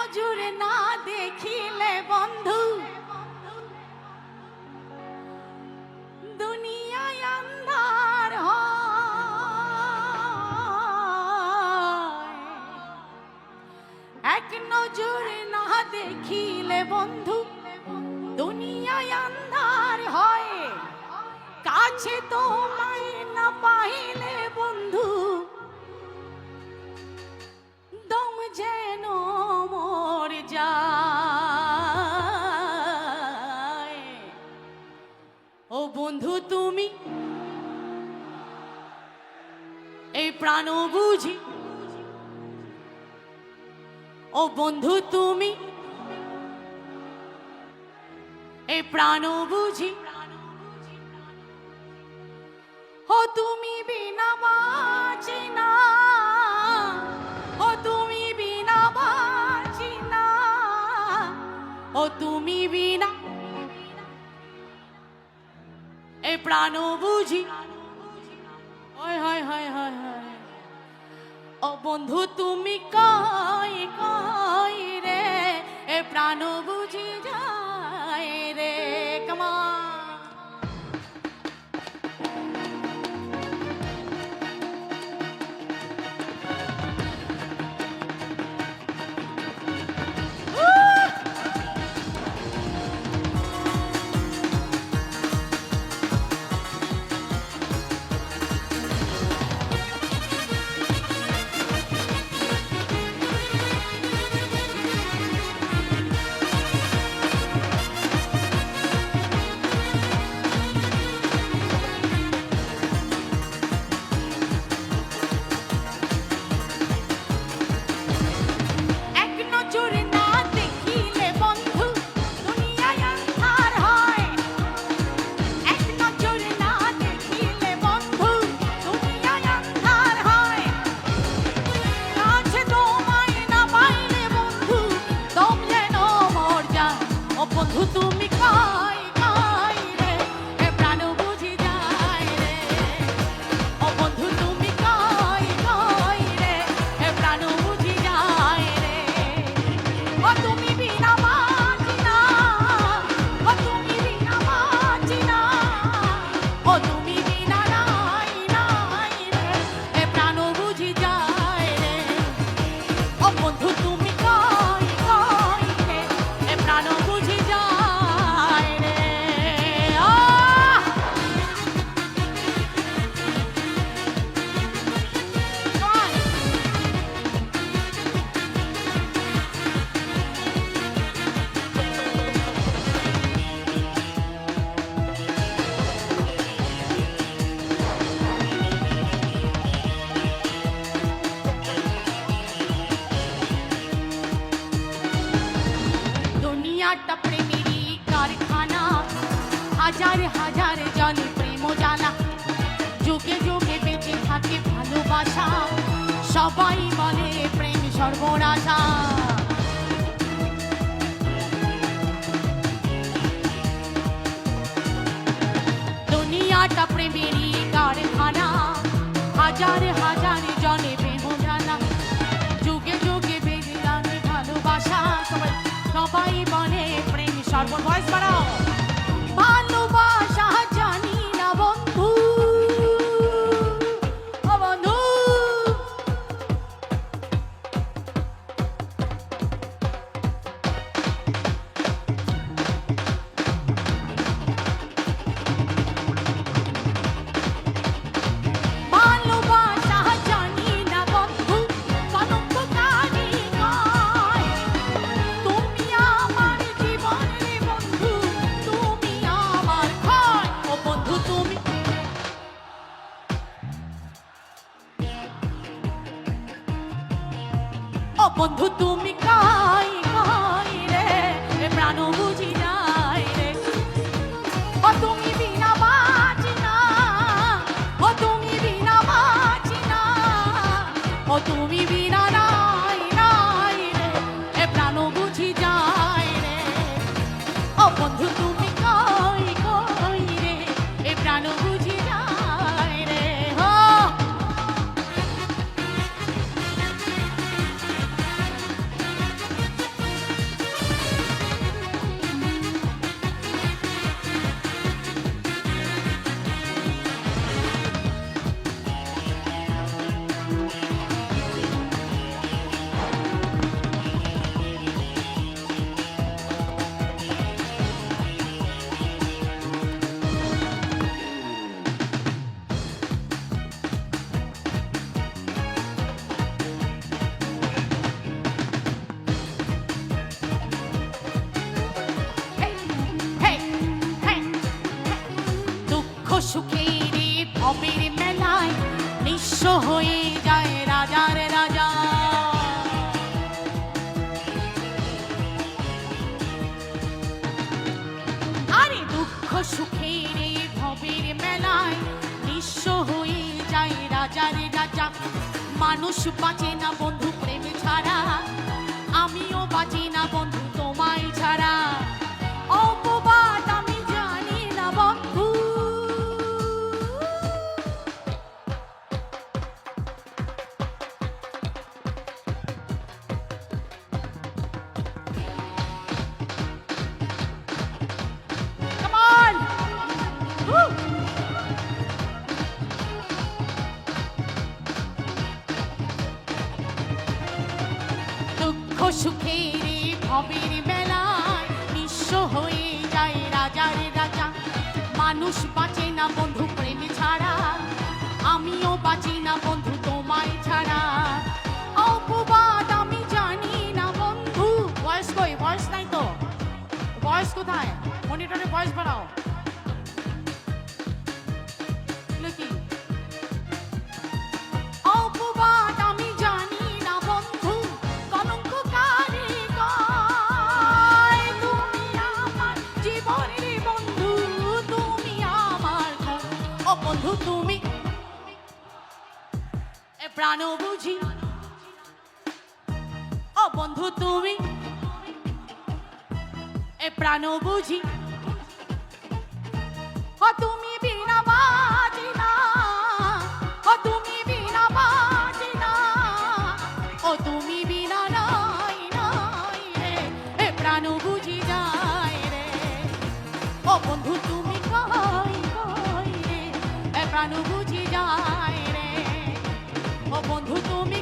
নজর না দেখিলে বন্ধু দুনিয়ায় আন্ধার হয়। এক নজর না দেখিলে বন্ধু দুনিয়ায় আন্ধার হয়। কাছে তোমায় না পাইলে বন্ধু দম যেন মর যায়। ও বন্ধু তুমি এই প্রাণ বুঝি, ও বন্ধু তুমি এই প্রাণ বুঝি, ও তুমি বিনা বাঁচি না, ও তুমি বিনা বাঁচি না, ও তুমি বিনা এই প্রাণ বুঝি। হয় হয় হয় হয় হয়। ও বন্ধু তুমি কই কই রে এ প্রাণ বুঝি যায় রে। কমা তুমি কই কই রে এ প্রাণ বুঝি যায় রে। ও বন্ধু তুমি কই কই রে এ প্রাণ বুঝি যায় রে। ও তুমি বিনা বাঁচি না, ও তুমি বিনা বাঁচি না, ও তুমি বিনা নাই নাই রে এ প্রাণ বুঝি যায় রে। ও বন্ধু তুমি কই কই রে এ প্রাণ বুঝি যায়। দুনিয়াটা প্রেমেরই কারখানা, হাজার হাজার জনে প্রেম জানা, যুগে যুগে বেঁচে থাকে ভালোবাসা, সবাই বলে প্রেম সর্বনাশা। দুনিয়াটা প্রেমেরই কারখানা, হাজার হাজার জনে প্রেম জানা, যুগে যুগে বেঁচে থাকে ভালোবাসা, সবাই বলে প্রেম সর্ব। ভয়েস বাড়াও। ভালোবাসা জানি না বন্ধু, ও বন্ধু ভালোবাসা জানি না বন্ধু, কলঙ্ককারী নয়। তুমি আমার জীবনের বন্ধু, তুমি আমার ভয়। ও বন্ধু তুমি ও বন্ধু তুমি কই কই রে এ প্রাণ বুঝি যায় রে। ও তুমি বিনা বাঁচি না, ও তুমি বিনা বাঁচি না, ও তুমি বিনা নাই নাই রে এ প্রাণ বুঝি যায় রে। ও বন্ধু তুমি কই কই রে এ প্রাণ বুঝি যায় রে। সুখের এই ভবের মেলায় নিঃস্ব হয়ে যায় রাজার রাজা। আরে দুঃখ সুখের এই ভবের মেলায় নিঃস্ব হয়ে যায় রাজার রাজা। মানুষ বাঁচে না বন্ধু প্রেম ছাড়া, আমিও বাঁচি না বন্ধু তোমায় ছাড়া। অপবাদ আমি জানি না বন্ধু, Come on! Woo! দুঃখ সুখের এই ভবের মেলায় নিঃস্ব হয়ে যায় রাজার রাজা। মানুষ বাঁচে না বন্ধু প্রেম ছাড়া, আমিও বাঁচি না বন্ধু তোমায় ছাড়া। অপবাদ আমি জানি না বন্ধু। ভয়েস কই? ভয়েস নাই তো। ভয়েস কোথায়? মনিটরে ভয়েস বাড়াও। কি অপবাদ আমি জানি না বন্ধু, কলঙ্ককারী গায়। তুমি আমার জীবনের বন্ধু, তুমি আমার ধন। ও বন্ধু তুমি এ প্রাণ বুঝি, ও বন্ধু তুমি এ প্রাণ বুঝি। ও তুমি বিনা বাজি না, ও তুমি বিনা বাজি না, ও তুমি বিনা নাই নাই রে, এ প্রাণ বুঝি যায় রে। ও বন্ধু তুমি কই কই রে, এ প্রাণ বুঝি যায় রে। ও বন্ধু তুমি